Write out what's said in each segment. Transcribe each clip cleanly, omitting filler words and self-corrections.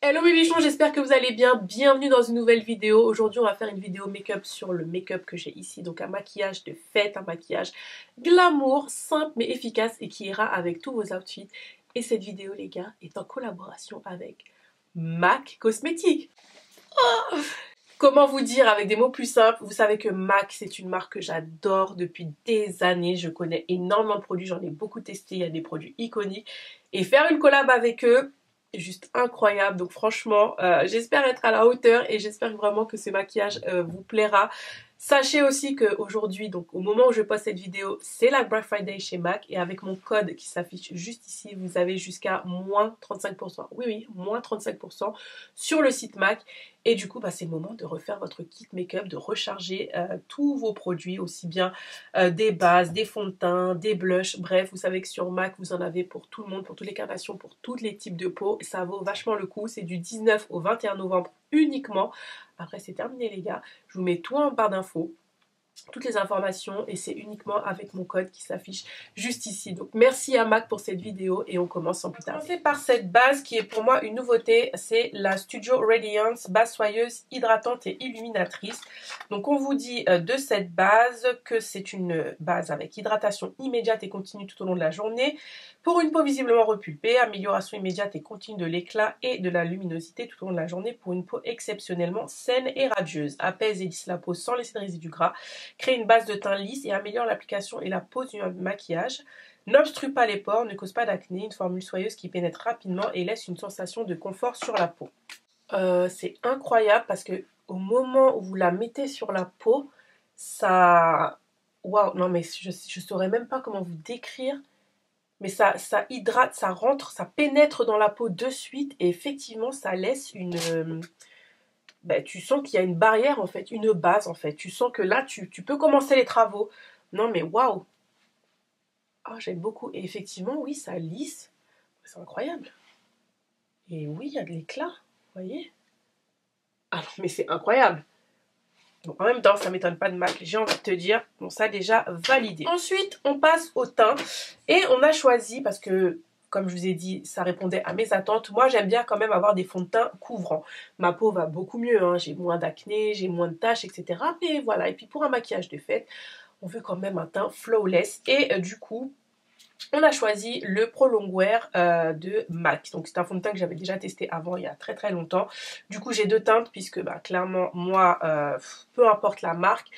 Hello mes bichons, j'espère que vous allez bien. Bienvenue dans une nouvelle vidéo. Aujourd'hui on va faire une vidéo make-up sur le make-up que j'ai ici. Donc un maquillage de fête, un maquillage glamour, simple mais efficace et qui ira avec tous vos outfits. Et cette vidéo les gars est en collaboration avec MAC Cosmetics. Oh, comment vous dire avec des mots plus simples? Vous savez que MAC c'est une marque que j'adore depuis des années. Je connais énormément de produits, j'en ai beaucoup testé. Il y a des produits iconiques. Et faire une collab avec eux, juste incroyable. Donc franchement j'espère être à la hauteur et j'espère vraiment que ce maquillage vous plaira. Sachez aussi qu'aujourd'hui, donc au moment où je poste cette vidéo, c'est la Black Friday chez MAC et avec mon code qui s'affiche juste ici, vous avez jusqu'à moins 35%. Oui, moins 35% sur le site MAC. Et du coup, c'est le moment de refaire votre kit make-up, de recharger tous vos produits, aussi bien des bases, des fonds de teint, des blushs. Bref, vous savez que sur MAC, vous en avez pour tout le monde, pour toutes les carnations, pour tous les types de peau. Ça vaut vachement le coup. C'est du 19 au 21 novembre uniquement. Après, c'est terminé les gars. Je vous mets tout en barre d'infos, toutes les informations, et c'est uniquement avec mon code qui s'affiche juste ici. Donc merci à MAC pour cette vidéo et on commence sans plus tarder. On va commencer par cette base qui est pour moi une nouveauté, c'est la Studio Radiance base soyeuse, hydratante et illuminatrice. Donc on vous dit de cette base que c'est une base avec hydratation immédiate et continue tout au long de la journée pour une peau visiblement repulpée, amélioration immédiate et continue de l'éclat et de la luminosité tout au long de la journée pour une peau exceptionnellement saine et radieuse, apaise et lisse la peau sans laisser de résidus gras, crée une base de teint lisse et améliore l'application et la pose du maquillage, n'obstrue pas les pores, ne cause pas d'acné, une formule soyeuse qui pénètre rapidement et laisse une sensation de confort sur la peau. C'est incroyable parce que au moment où vous la mettez sur la peau, ça... Waouh, non mais je saurais même pas comment vous décrire, mais ça hydrate, ça rentre, ça pénètre dans la peau de suite et effectivement ça laisse une... tu sens qu'il y a une barrière en fait, une base en fait. Tu sens que là, tu peux commencer les travaux. Non mais waouh! Ah, j'aime beaucoup. Et effectivement, oui, ça lisse. C'est incroyable. Et oui, il y a de l'éclat, vous voyez? Ah non, mais c'est incroyable. Bon, en même temps, ça m'étonne pas de MAC, j'ai envie de te dire. Bon, ça déjà validé. Ensuite, on passe au teint. Et on a choisi, parce que comme je vous ai dit, ça répondait à mes attentes. Moi, j'aime bien quand même avoir des fonds de teint couvrants. Ma peau va beaucoup mieux, hein. J'ai moins d'acné, j'ai moins de taches, etc. Mais voilà, et puis pour un maquillage de fête, on veut quand même un teint flawless. Et du coup, on a choisi le Pro Longwear de MAC. Donc c'est un fond de teint que j'avais déjà testé avant, il y a très très longtemps. Du coup, j'ai deux teintes, puisque clairement, moi, peu importe la marque,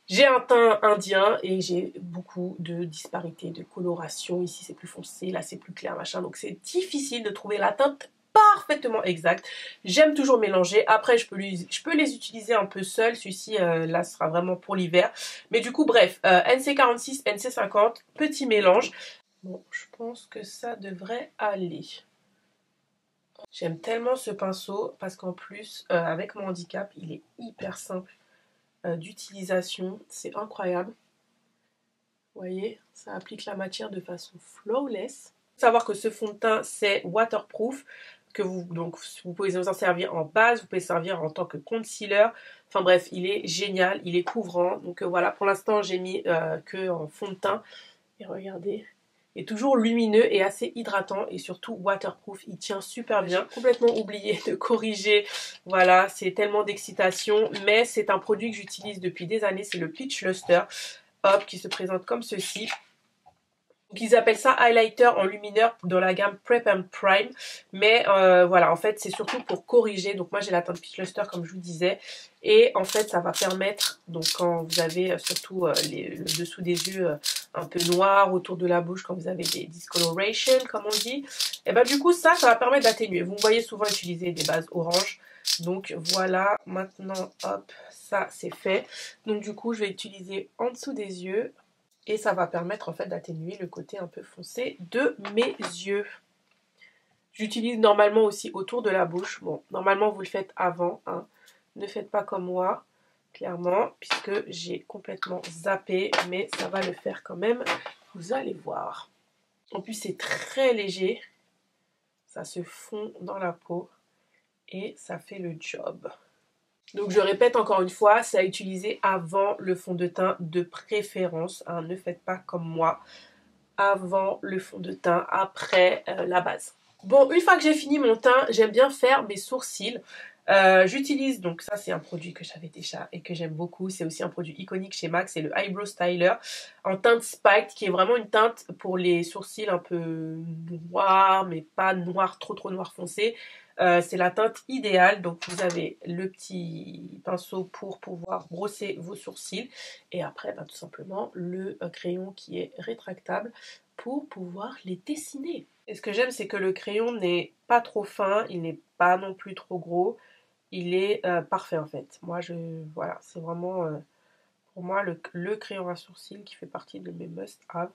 j'ai un teint indien et j'ai beaucoup de disparités de coloration. Ici c'est plus foncé, là c'est plus clair, machin. Donc c'est difficile de trouver la teinte parfaitement exacte. J'aime toujours mélanger. Après je peux les utiliser un peu seuls. Celui-ci là ce sera vraiment pour l'hiver. Mais du coup bref, NC46, NC50, petit mélange. Bon, je pense que ça devrait aller. J'aime tellement ce pinceau parce qu'en plus avec mon handicap il est hyper simple d'utilisation, c'est incroyable. Vous voyez, ça applique la matière de façon flawless. Il faut savoir que ce fond de teint c'est waterproof, que vous pouvez vous en servir en base, vous pouvez servir en tant que concealer. Enfin bref, il est génial, il est couvrant. Donc voilà, pour l'instant j'ai mis que en fond de teint. Et regardez, il est toujours lumineux et assez hydratant et surtout waterproof, il tient super bien. J'ai complètement oublié de corriger, voilà, c'est tellement d'excitation, mais c'est un produit que j'utilise depuis des années, c'est le Peach Luster, hop, qui se présente comme ceci. Donc ils appellent ça highlighter en lumineur dans la gamme Prep and Prime, mais voilà, en fait c'est surtout pour corriger. Donc moi j'ai la teinte Peach Luster comme je vous disais, et en fait ça va permettre, donc quand vous avez surtout le dessous des yeux un peu noir, autour de la bouche, quand vous avez des discoloration comme on dit, et du coup ça va permettre d'atténuer. Vous me voyez souvent utiliser des bases orange, donc voilà, maintenant hop, ça c'est fait. Donc du coup je vais utiliser en dessous des yeux. Et ça va permettre en fait d'atténuer le côté un peu foncé de mes yeux. J'utilise normalement aussi autour de la bouche. Bon, normalement vous le faites avant, hein. Ne faites pas comme moi, clairement, puisque j'ai complètement zappé. Mais ça va le faire quand même, vous allez voir. En plus c'est très léger. Ça se fond dans la peau. Et ça fait le job. Donc je répète encore une fois, c'est à utiliser avant le fond de teint de préférence, hein. Ne faites pas comme moi, avant le fond de teint, après la base. Bon, une fois que j'ai fini mon teint, j'aime bien faire mes sourcils. J'utilise, donc ça c'est un produit que j'avais déjà et que j'aime beaucoup. C'est aussi un produit iconique chez MAC, c'est le Eyebrow Styler en teinte Spiked, qui est vraiment une teinte pour les sourcils un peu noirs, mais pas noir, trop noir foncé. C'est la teinte idéale, donc vous avez le petit pinceau pour pouvoir brosser vos sourcils. Et après, tout simplement, le crayon qui est rétractable pour pouvoir les dessiner. Et ce que j'aime, c'est que le crayon n'est pas trop fin, il n'est pas non plus trop gros. Il est parfait en fait. Moi, voilà, c'est vraiment pour moi le crayon à sourcils qui fait partie de mes must-have.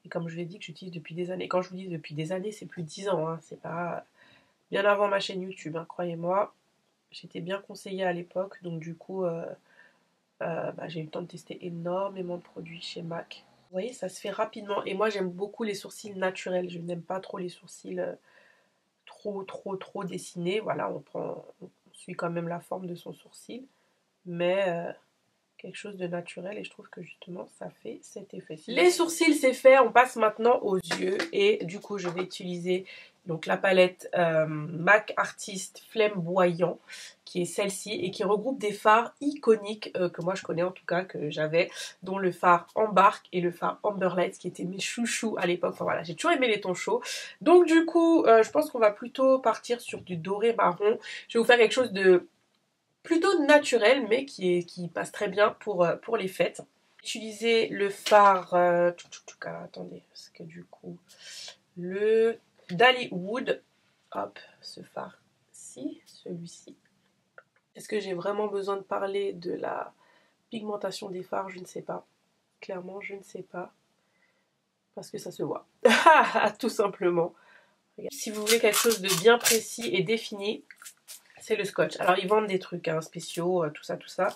Et comme je l'ai dit, que j'utilise depuis des années. Quand je vous dis depuis des années, c'est plus de 10 ans. Hein. C'est pas bien avant ma chaîne YouTube, hein, croyez-moi. J'étais bien conseillée à l'époque. Donc du coup, j'ai eu le temps de tester énormément de produits chez MAC. Vous voyez, ça se fait rapidement. Et moi, j'aime beaucoup les sourcils naturels. Je n'aime pas trop les sourcils trop dessinés. Voilà, on suit quand même la forme de son sourcil. Mais quelque chose de naturel. Et je trouve que justement, ça fait cet effet. Les sourcils, c'est fait. On passe maintenant aux yeux. Et du coup, je vais utiliser donc la palette MAC Artist Flamboyant, qui est celle-ci et qui regroupe des fards iconiques que moi je connais en tout cas, que j'avais, dont le fard Embark et le fard Amber Lights qui étaient mes chouchous à l'époque. Enfin voilà, j'ai toujours aimé les tons chauds. Donc du coup, je pense qu'on va plutôt partir sur du doré marron. Je vais vous faire quelque chose de plutôt naturel mais qui passe très bien pour les fêtes. Utiliser le fard, attendez, parce que du coup, le Dollywood, hop, ce fard-ci, celui-ci. Est-ce que j'ai vraiment besoin de parler de la pigmentation des fards? Je ne sais pas. Clairement, je ne sais pas. Parce que ça se voit. Tout simplement. Si vous voulez quelque chose de bien précis et défini, c'est le scotch. Alors, ils vendent des trucs spéciaux, tout ça.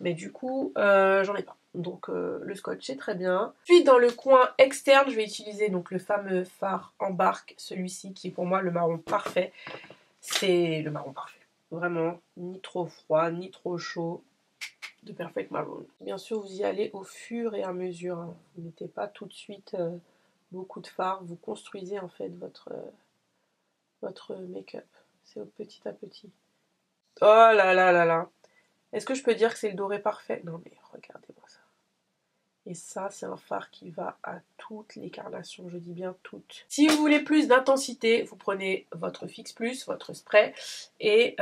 Mais du coup, j'en ai pas. Donc, le scotch, c'est très bien. Puis, dans le coin externe, je vais utiliser donc le fameux fard Embark. Celui-ci, qui est pour moi le marron parfait. C'est le marron parfait. Vraiment, ni trop froid, ni trop chaud. De Perfect Maroon. Bien sûr, vous y allez au fur et à mesure. Hein. Vous ne mettez pas tout de suite beaucoup de fard. Vous construisez en fait votre make-up. C'est au petit à petit. Oh là là là là. Est-ce que je peux dire que c'est le doré parfait? Non mais regardez-moi ça. Et ça, c'est un fard qui va à toutes les carnations, je dis bien toutes. Si vous voulez plus d'intensité, vous prenez votre Fix Plus, votre spray, et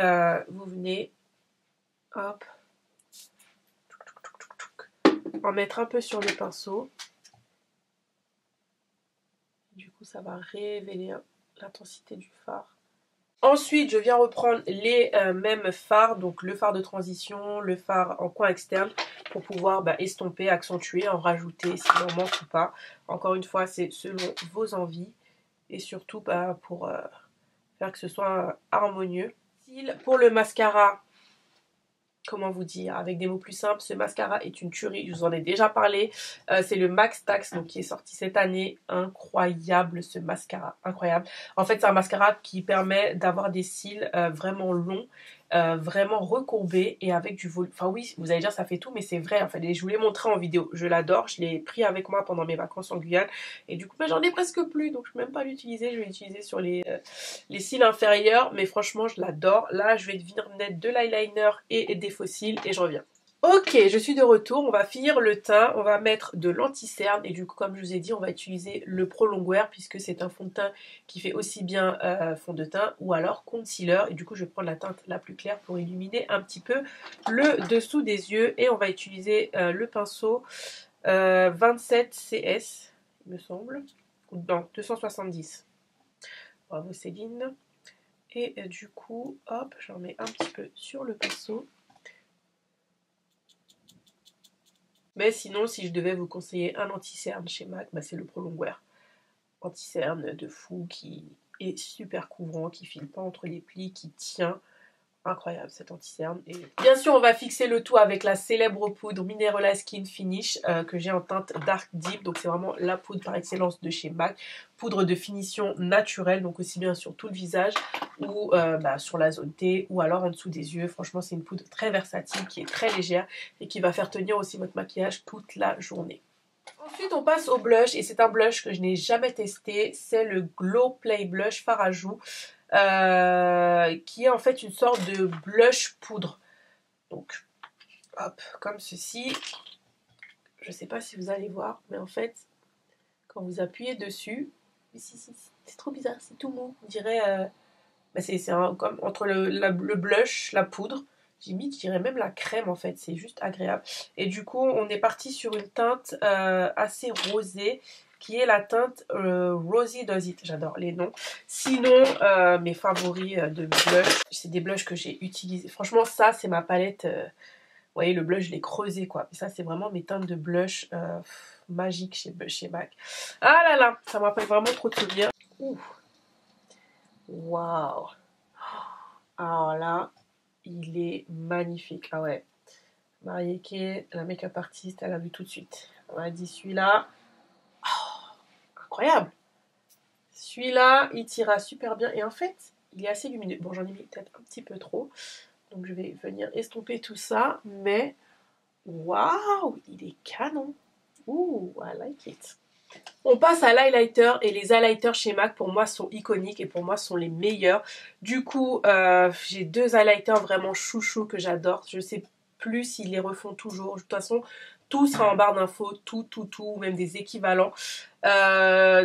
vous venez, hop, en mettre un peu sur le pinceau. Du coup, ça va révéler l'intensité du fard. Ensuite, je viens reprendre les mêmes fards, donc le fard de transition, le fard en coin externe, pour pouvoir estomper, accentuer, en rajouter s'il en manque ou pas. Encore une fois, c'est selon vos envies et surtout pour faire que ce soit harmonieux. Pour le mascara, comment vous dire, avec des mots plus simples, ce mascara est une tuerie, je vous en ai déjà parlé. C'est le Max Tax, donc qui est sorti cette année. Incroyable ce mascara, incroyable. En fait, c'est un mascara qui permet d'avoir des cils vraiment longs, vraiment recourbés et avec du volume. Enfin oui, vous allez dire ça fait tout, mais c'est vrai. En fait, je vous l'ai montré en vidéo. Je l'adore, je l'ai pris avec moi pendant mes vacances en Guyane et du coup, j'en ai presque plus, donc je ne vais même pas l'utiliser. Je vais l'utiliser sur les cils inférieurs, mais franchement, je l'adore. Là, je vais venir mettre de l'eyeliner et des faux cils et je reviens. Ok, je suis de retour, on va finir le teint, on va mettre de l'anti-cerne et du coup comme je vous ai dit on va utiliser le Pro Longwear puisque c'est un fond de teint qui fait aussi bien fond de teint ou alors concealer et du coup je vais prendre la teinte la plus claire pour illuminer un petit peu le dessous des yeux et on va utiliser le pinceau 27 CS il me semble, non 270. Bravo Céline. Et du coup hop j'en mets un petit peu sur le pinceau. Mais sinon, si je devais vous conseiller un anti-cerne chez MAC, c'est le Pro Longwear. Anti-cerne de fou qui est super couvrant, qui file pas entre les plis, qui tient. Incroyable cet anti-cerne. Et bien sûr, on va fixer le tout avec la célèbre poudre Minerala Skin Finish que j'ai en teinte Dark Deep. Donc c'est vraiment la poudre par excellence de chez MAC. Poudre de finition naturelle, donc aussi bien sur tout le visage ou sur la zone T ou alors en dessous des yeux. Franchement, c'est une poudre très versatile qui est très légère et qui va faire tenir aussi votre maquillage toute la journée. Ensuite, on passe au blush et c'est un blush que je n'ai jamais testé. C'est le Glow Play Blush Fard à joues qui est en fait une sorte de blush poudre. Donc, hop, comme ceci. Je ne sais pas si vous allez voir, mais en fait, quand vous appuyez dessus, c'est trop bizarre, c'est tout mou. On dirait, bah c'est comme entre le blush, la poudre. Limite, je dirais même la crème en fait, c'est juste agréable. Et du coup, on est parti sur une teinte assez rosée, qui est la teinte Rosy Does It. J'adore les noms. Sinon, mes favoris de blush, c'est des blushs que j'ai utilisés. Franchement, ça, c'est ma palette. Vous voyez, le blush, je l'ai creusé quoi. Et ça, c'est vraiment mes teintes de blush magiques chez MAC. Ah là là, ça me rappelle vraiment trop de souvenirs. Ouh. Waouh. Alors là, il est magnifique. Ah ouais. Marieke, la make-up artiste, elle a vu tout de suite. On a dit celui-là. Oh, incroyable. Celui-là, il tira super bien. Et en fait, il est assez lumineux. Bon, j'en ai mis peut-être un petit peu trop. Donc, je vais venir estomper tout ça. Mais, waouh, il est canon. Ouh, I like it. On passe à l'highlighter et les highlighters chez MAC pour moi sont iconiques et pour moi sont les meilleurs. Du coup, j'ai deux highlighters vraiment chouchou que j'adore. Je sais plus s'ils les refont toujours. De toute façon, tout sera en barre d'infos, tout, même des équivalents.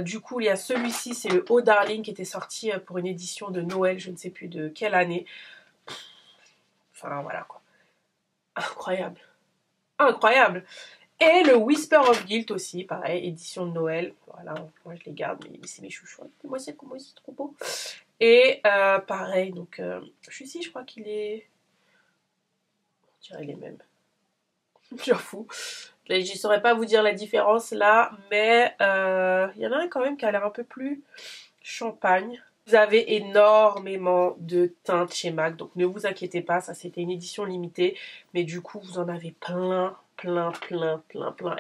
Du coup, il y a celui-ci, c'est le Oh Darling qui était sorti pour une édition de Noël, je ne sais plus de quelle année. Enfin, voilà quoi. Incroyable. Incroyable. Et le Whisper of Guilt aussi, pareil, édition de Noël. Voilà, moi je les garde, mais c'est mes chouchous. Moi c'est trop beau. Et pareil, donc celui-ci, je crois qu'il est... On dirait les mêmes. J'en fous. Je ne saurais pas vous dire la différence là, mais il y en a un quand même qui a l'air un peu plus champagne. Vous avez énormément de teintes chez MAC, donc ne vous inquiétez pas, ça c'était une édition limitée, mais du coup vous en avez plein. Et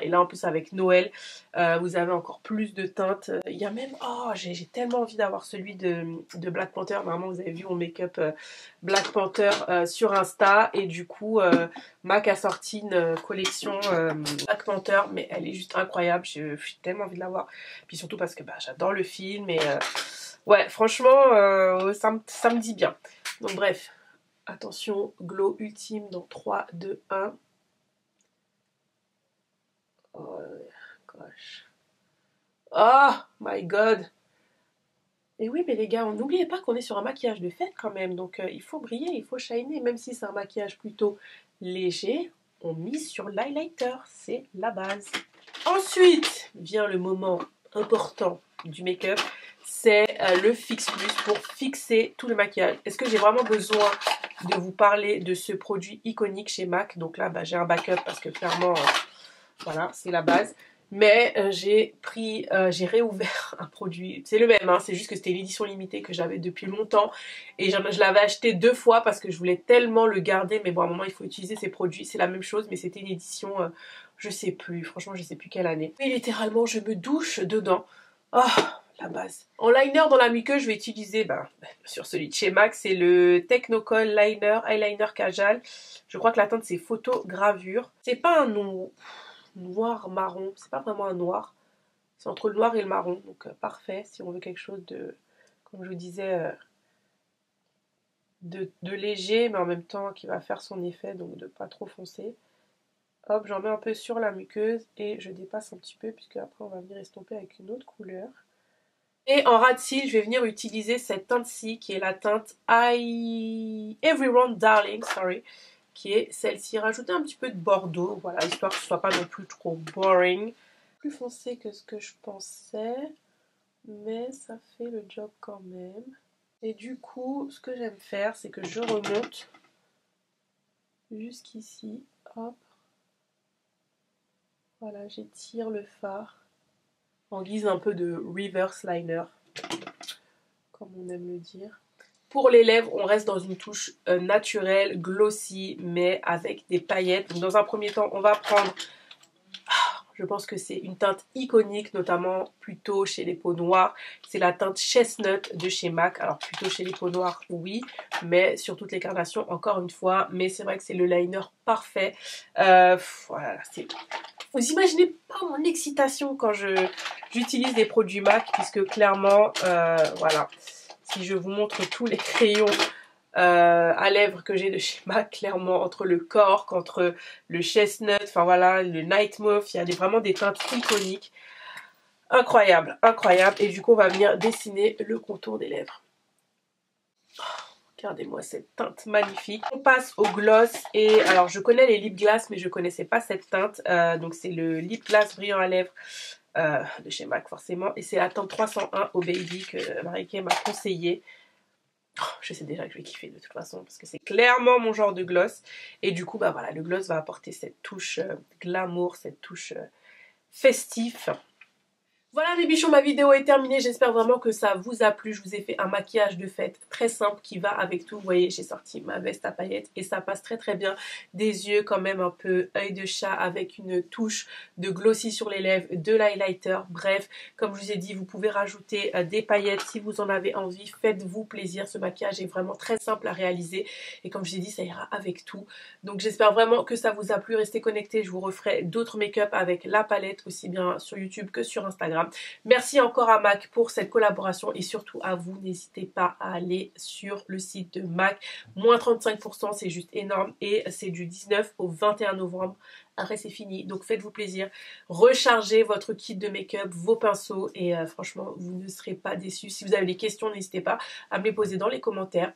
là en plus avec Noël, vous avez encore plus de teintes. Il y a même, oh j'ai tellement envie d'avoir celui de Black Panther. Normalement vous avez vu mon make-up Black Panther sur Insta, et du coup MAC a sorti une collection Black Panther, mais elle est juste incroyable. J'ai tellement envie de l'avoir, puis surtout parce que bah, j'adore le film et... ouais, franchement, ça me dit bien. Donc bref, attention, glow ultime dans 3, 2, 1. Oh gosh. Oh my god. Et oui, mais les gars, n'oubliez pas qu'on est sur un maquillage de fête quand même. Donc il faut briller, il faut shiner. Même si c'est un maquillage plutôt léger, on mise sur l'highlighter. C'est la base. Ensuite vient le moment important du make-up. C'est le Fix Plus pour fixer tout le maquillage. Est-ce que j'ai vraiment besoin de vous parler de ce produit iconique chez MAC? Donc là, bah, j'ai un backup parce que clairement, voilà, c'est la base. Mais j'ai réouvert un produit, c'est le même, hein, c'est juste que c'était l'édition limitée que j'avais depuis longtemps. Et je l'avais acheté 2 fois parce que je voulais tellement le garder. Mais bon, à un moment, il faut utiliser ces produits. C'est la même chose, mais c'était une édition, je sais plus, franchement, je sais plus quelle année. Et littéralement, je me douche dedans. Oh, la base. En liner dans la muqueuse, je vais utiliser, sur celui de chez MAC, c'est le Technicolor Liner, Eyeliner Kajal. Je crois que la teinte, c'est Photo Gravure. C'est pas un noir marron, c'est pas vraiment un noir. C'est entre le noir et le marron, donc parfait si on veut quelque chose de, comme je vous disais, de léger, mais en même temps qui va faire son effet, donc de pas trop foncé. Hop, j'en mets un peu sur la muqueuse et je dépasse un petit peu, puisque après on va venir estomper avec une autre couleur. Et en ras de cils, je vais venir utiliser cette teinte-ci, qui est la teinte Everyone Darling, sorry, qui est celle-ci. Rajouter un petit peu de bordeaux, voilà, histoire que ce soit pas non plus trop boring. Plus foncé que ce que je pensais, mais ça fait le job quand même. Et du coup, ce que j'aime faire, c'est que je remonte jusqu'ici, hop. Voilà, j'étire le fard en guise un peu de reverse liner, comme on aime le dire. Pour les lèvres, on reste dans une touche naturelle, glossy, mais avec des paillettes. Donc dans un premier temps, on va prendre... Je pense que c'est une teinte iconique, notamment plutôt chez les peaux noires. C'est la teinte Chestnut de chez MAC. Alors plutôt chez les peaux noires, oui, mais sur toutes les carnations, encore une fois. Mais c'est vrai que c'est le liner parfait. Voilà, c'est Vous imaginez pas mon excitation quand j'utilise des produits MAC, puisque clairement, voilà, si je vous montre tous les crayons à lèvres que j'ai de chez MAC, clairement, entre le Cork, entre le Chestnut, enfin voilà, le Night Mauve, il y a vraiment des teintes iconiques. Incroyable, incroyable. Et du coup, on va venir dessiner le contour des lèvres. Regardez-moi cette teinte magnifique. On passe au gloss et alors je connais les lip gloss mais je connaissais pas cette teinte. Donc c'est le lip gloss brillant à lèvres de chez MAC forcément. Et c'est la teinte 301 au baby que Marie-Kay m'a conseillé. Oh, je sais déjà que je vais kiffer de toute façon parce que c'est clairement mon genre de gloss. Et du coup bah voilà, le gloss va apporter cette touche glamour, cette touche festif. Voilà mes bichons, ma vidéo est terminée, j'espère vraiment que ça vous a plu. Je vous ai fait un maquillage de fête très simple qui va avec tout. Vous voyez, j'ai sorti ma veste à paillettes et ça passe très très bien. Des yeux quand même un peu œil de chat avec une touche de glossy sur les lèvres, de l'highlighter. Bref, comme je vous ai dit, vous pouvez rajouter des paillettes si vous en avez envie. Faites-vous plaisir, ce maquillage est vraiment très simple à réaliser et comme je vous ai dit, ça ira avec tout. Donc j'espère vraiment que ça vous a plu. Restez connectés, je vous referai d'autres make-up avec la palette aussi bien sur YouTube que sur Instagram. Merci encore à MAC pour cette collaboration et surtout à vous, n'hésitez pas à aller sur le site de MAC, moins 35%, c'est juste énorme et c'est du 19 au 21 novembre. Après c'est fini, donc faites-vous plaisir, rechargez votre kit de make-up, vos pinceaux et franchement vous ne serez pas déçus. Si vous avez des questions, n'hésitez pas à me les poser dans les commentaires.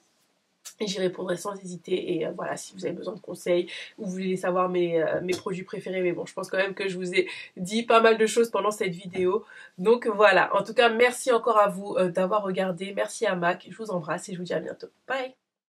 Et j'y répondrai sans hésiter et voilà, si vous avez besoin de conseils ou vous voulez savoir mes produits préférés, mais bon je pense quand même que je vous ai dit pas mal de choses pendant cette vidéo, donc voilà, en tout cas merci encore à vous d'avoir regardé, merci à MAC, je vous embrasse et je vous dis à bientôt, bye.